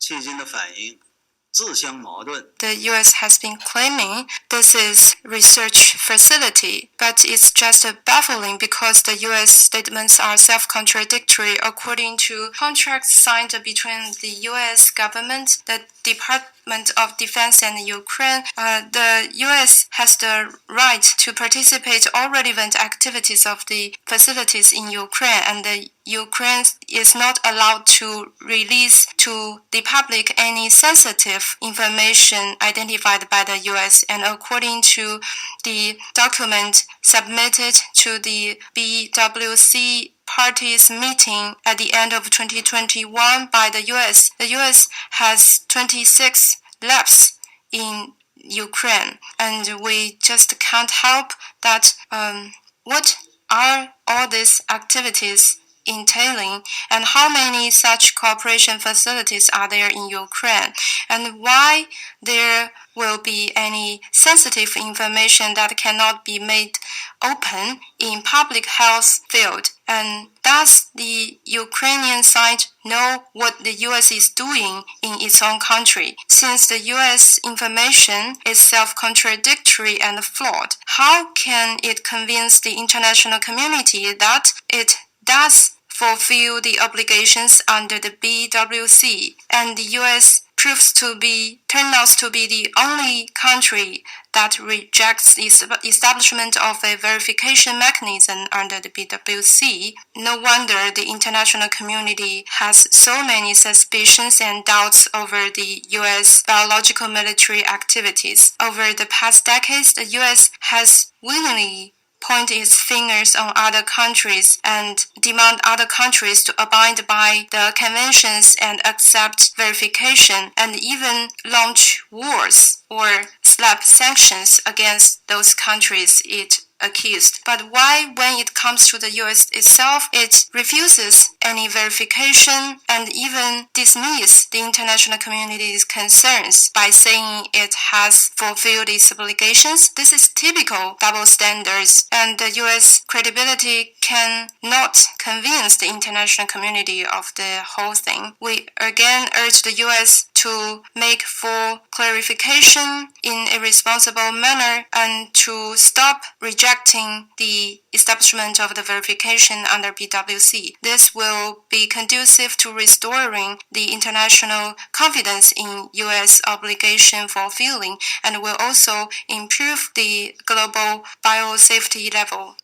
迄今的反应自相矛盾。 The US has been claiming this is research facility, but it's just baffling because the US statements are self-contradictory according to contracts signed between the US government, the Department of Defense and Ukraine. The US has the right to participate all relevant activities of the facilities in Ukraine, and the Ukraine is not allowed to release to the public any sensitive information identified by the US. And according to the document submitted to the BWC parties meeting at the end of 2021 by the US has 26 labs in Ukraine, and we just can't help that. What are all these activities entailing, and how many such cooperation facilities are there in Ukraine, and why there will be any sensitive information that cannot be made open in public health field? And does the Ukrainian side know what the US is doing in its own country? Since the US information is self-contradictory and flawed, how can it convince the international community that it does fulfill the obligations under the BWC, and the US turns out to be the only country that rejects the establishment of a verification mechanism under the BWC? No wonder the international community has so many suspicions and doubts over the US biological military activities. Over the past decades, the US has willingly point its fingers on other countries and demand other countries to abide by the conventions and accept verification, and even launch wars or slap sanctions against those countries it accused. But why, when it comes to the US itself, it refuses any verification and even dismiss the international community's concerns by saying it has fulfilled its obligations? This is typical double standards, and the US credibility cannot convince the international community of the whole thing. We again urge the US to make full clarification in a responsible manner and to stop rejecting the establishment of the verification under BWC. This will be conducive to restoring the international confidence in US obligation fulfilling, and will also improve the global biosafety level.